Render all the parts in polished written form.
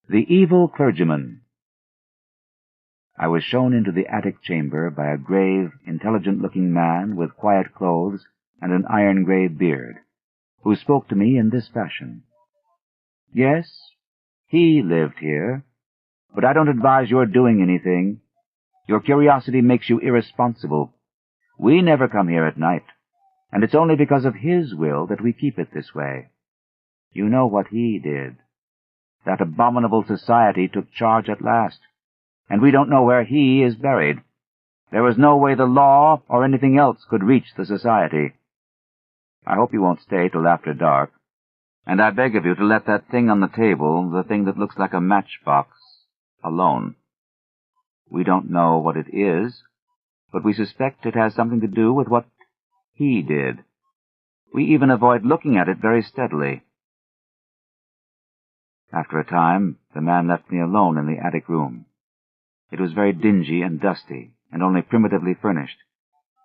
The Evil Clergyman. I was shown into the attic chamber by a grave, intelligent-looking man with quiet clothes and an iron-gray beard, who spoke to me in this fashion. Yes, he lived here, but I don't advise your doing anything. Your curiosity makes you irresponsible. We never come here at night, and it's only because of his will that we keep it this way. You know what he did. That abominable society took charge at last, and we don't know where he is buried. There was no way the law or anything else could reach the society. I hope you won't stay till after dark, and I beg of you to let that thing on the table, the thing that looks like a matchbox, alone. We don't know what it is, but we suspect it has something to do with what he did. We even avoid looking at it very steadily. After a time, the man left me alone in the attic room. It was very dingy and dusty, and only primitively furnished,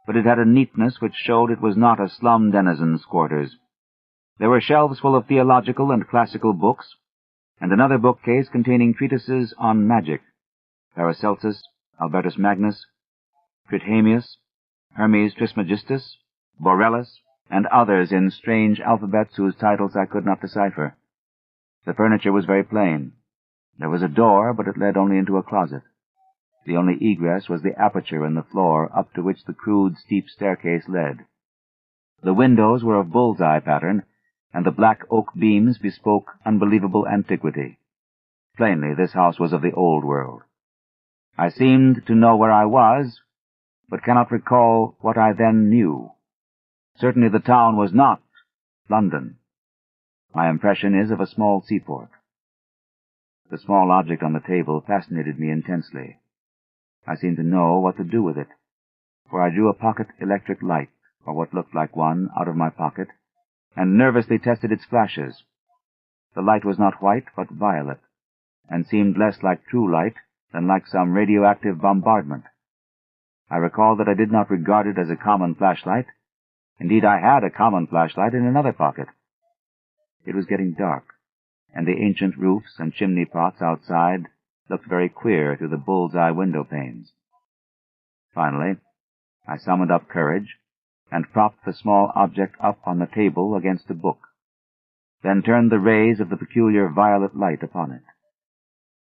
but it had a neatness which showed it was not a slum denizen's quarters. There were shelves full of theological and classical books, and another bookcase containing treatises on magic, Paracelsus, Albertus Magnus, Tritemius, Hermes Trismegistus, Borellus, and others in strange alphabets whose titles I could not decipher. The furniture was very plain. There was a door, but it led only into a closet. The only egress was the aperture in the floor up to which the crude, steep staircase led. The windows were of bull's-eye pattern, and the black oak beams bespoke unbelievable antiquity. Plainly, this house was of the old world. I seemed to know where I was, but cannot recall what I then knew. Certainly the town was not London. My impression is of a small seaport. The small object on the table fascinated me intensely. I seemed to know what to do with it, for I drew a pocket electric light, or what looked like one, out of my pocket, and nervously tested its flashes. The light was not white, but violet, and seemed less like true light than like some radioactive bombardment. I recall that I did not regard it as a common flashlight. Indeed, I had a common flashlight in another pocket. It was getting dark, and the ancient roofs and chimney pots outside looked very queer through the bull's-eye window panes. Finally, I summoned up courage and propped the small object up on the table against a book, then turned the rays of the peculiar violet light upon it.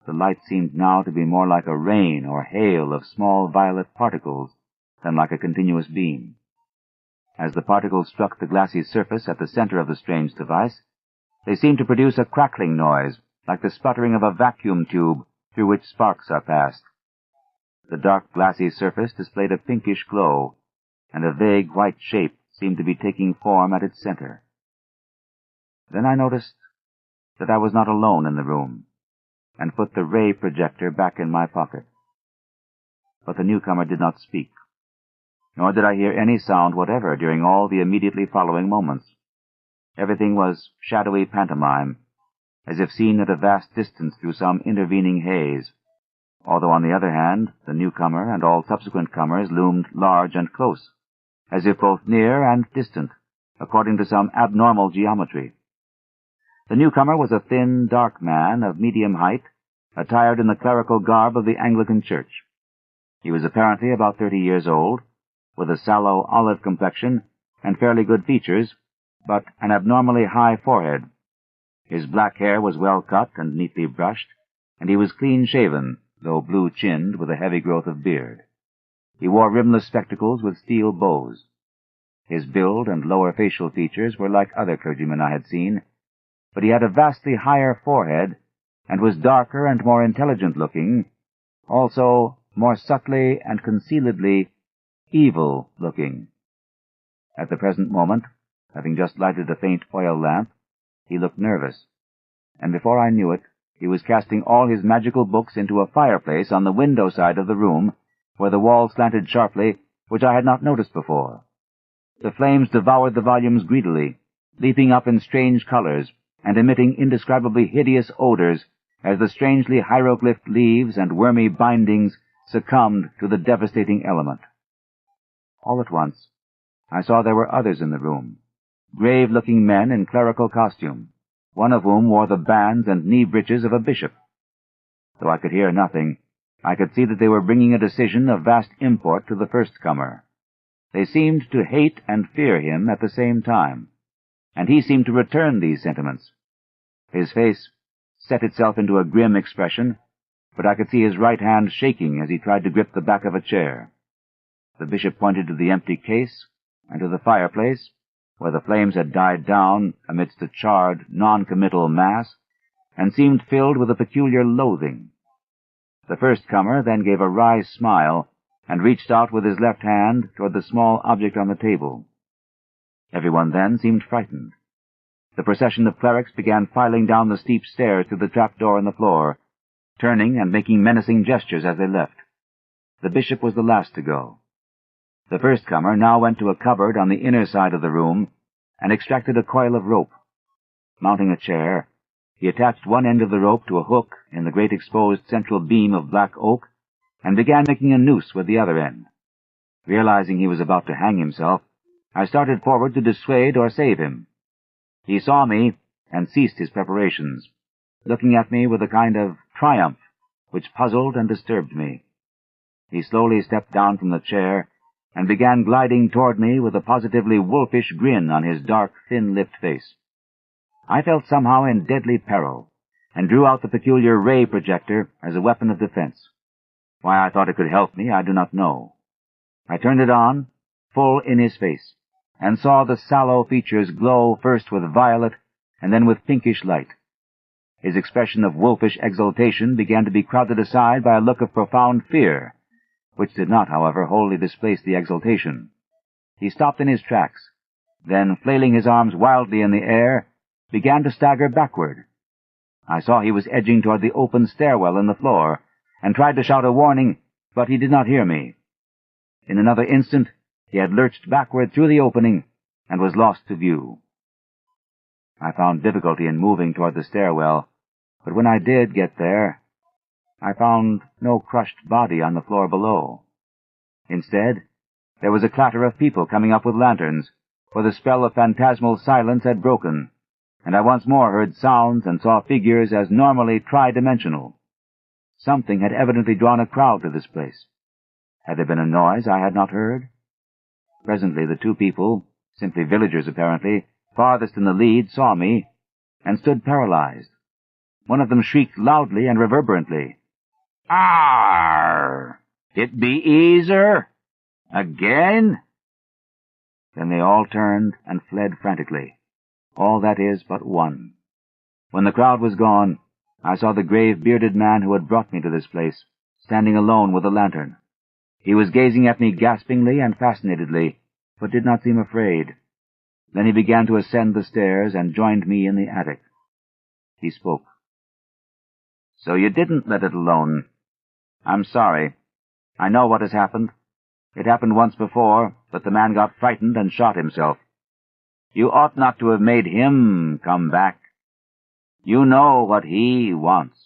The light seemed now to be more like a rain or hail of small violet particles than like a continuous beam. As the particles struck the glassy surface at the center of the strange device, they seemed to produce a crackling noise, like the sputtering of a vacuum tube through which sparks are passed. The dark glassy surface displayed a pinkish glow, and a vague white shape seemed to be taking form at its center. Then I noticed that I was not alone in the room, and put the ray projector back in my pocket. But the newcomer did not speak, nor did I hear any sound whatever during all the immediately following moments. Everything was shadowy pantomime, as if seen at a vast distance through some intervening haze, although on the other hand the newcomer and all subsequent comers loomed large and close, as if both near and distant, according to some abnormal geometry. The newcomer was a thin, dark man of medium height, attired in the clerical garb of the Anglican Church. He was apparently about 30 years old, with a sallow olive complexion and fairly good features, but an abnormally high forehead. His black hair was well cut and neatly brushed, and he was clean-shaven, though blue-chinned, with a heavy growth of beard. He wore rimless spectacles with steel bows. His build and lower facial features were like other clergymen I had seen, but he had a vastly higher forehead, and was darker and more intelligent-looking, also more subtly and concealedly evil-looking. At the present moment, having just lighted a faint oil lamp, he looked nervous, and before I knew it, he was casting all his magical books into a fireplace on the window side of the room, where the wall slanted sharply, which I had not noticed before. The flames devoured the volumes greedily, leaping up in strange colors, and emitting indescribably hideous odors as the strangely hieroglyphed leaves and wormy bindings succumbed to the devastating element. All at once, I saw there were others in the room, grave-looking men in clerical costume, one of whom wore the bands and knee-breeches of a bishop, Though I could hear nothing, I could see that they were bringing a decision of vast import to the first comer. They seemed to hate and fear him at the same time, and he seemed to return these sentiments. His face set itself into a grim expression, but I could see his right hand shaking as he tried to grip the back of a chair. The bishop pointed to the empty case and to the fireplace, where the flames had died down amidst a charred, non-committal mass, and seemed filled with a peculiar loathing. The first comer then gave a wry smile and reached out with his left hand toward the small object on the table. Everyone then seemed frightened. The procession of clerics began filing down the steep stairs to the trapdoor in the floor, turning and making menacing gestures as they left. The bishop was the last to go. The first comer now went to a cupboard on the inner side of the room and extracted a coil of rope. Mounting a chair, he attached one end of the rope to a hook in the great exposed central beam of black oak and began making a noose with the other end. Realizing he was about to hang himself, I started forward to dissuade or save him. He saw me and ceased his preparations, looking at me with a kind of triumph which puzzled and disturbed me. He slowly stepped down from the chair and began gliding toward me with a positively wolfish grin on his dark, thin-lipped face. I felt somehow in deadly peril, and drew out the peculiar ray projector as a weapon of defense. Why I thought it could help me, I do not know. I turned it on, full in his face, and saw the sallow features glow first with violet and then with pinkish light. His expression of wolfish exultation began to be crowded aside by a look of profound fear, which did not, however, wholly displace the exultation. He stopped in his tracks, then, flailing his arms wildly in the air, began to stagger backward. I saw he was edging toward the open stairwell in the floor, and tried to shout a warning, but he did not hear me. In another instant, he had lurched backward through the opening, and was lost to view. I found difficulty in moving toward the stairwell, but when I did get there, I found no crushed body on the floor below. Instead, there was a clatter of people coming up with lanterns, for the spell of phantasmal silence had broken, and I once more heard sounds and saw figures as normally tri-dimensional. Something had evidently drawn a crowd to this place. Had there been a noise I had not heard? Presently the two people, simply villagers apparently, farthest in the lead, saw me, and stood paralyzed. One of them shrieked loudly and reverberantly, "Arr! It be easer? Again?" Then they all turned and fled frantically. All, that is, but one. When the crowd was gone, I saw the grave, bearded man who had brought me to this place, standing alone with a lantern. He was gazing at me gaspingly and fascinatedly, but did not seem afraid. Then he began to ascend the stairs and joined me in the attic. He spoke. "So you didn't let it alone. I'm sorry. I know what has happened. It happened once before, but the man got frightened and shot himself. You ought not to have made him come back. You know what he wants.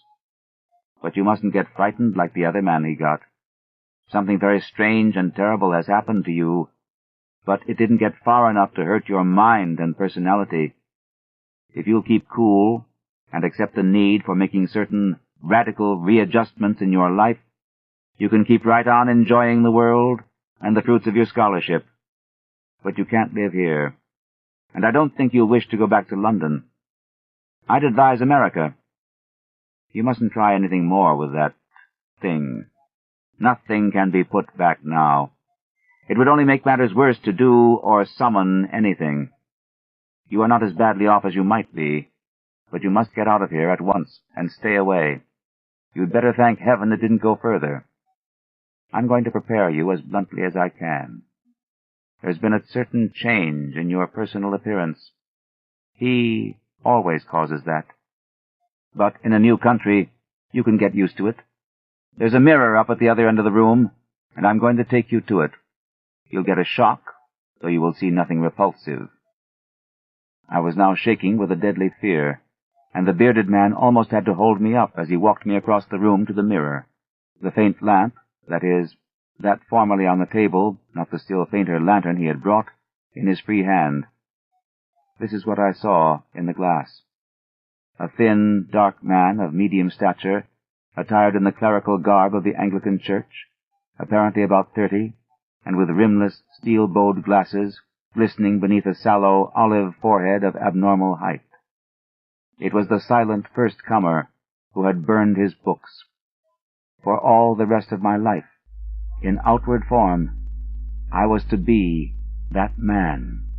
But you mustn't get frightened like the other man he got. Something very strange and terrible has happened to you, but it didn't get far enough to hurt your mind and personality. If you'll keep cool and accept the need for making certain radical readjustments in your life, you can keep right on enjoying the world and the fruits of your scholarship. But you can't live here, and I don't think you'll wish to go back to London. I'd advise America. You mustn't try anything more with that thing. Nothing can be put back now. It would only make matters worse to do or summon anything. You are not as badly off as you might be, but you must get out of here at once and stay away. You'd better thank heaven it didn't go further. I'm going to prepare you as bluntly as I can. There's been a certain change in your personal appearance. He always causes that. But in a new country, you can get used to it. There's a mirror up at the other end of the room, and I'm going to take you to it. You'll get a shock, though you will see nothing repulsive." I was now shaking with a deadly fear, and the bearded man almost had to hold me up as he walked me across the room to the mirror. The faint lamp, that is, that formerly on the table, not the still fainter lantern he had brought, in his free hand. This is what I saw in the glass. A thin, dark man of medium stature, attired in the clerical garb of the Anglican Church, apparently about 30, and with rimless steel-bowed glasses glistening beneath a sallow olive forehead of abnormal height. It was the silent first-comer who had burned his books. For all the rest of my life, in outward form, I was to be that man.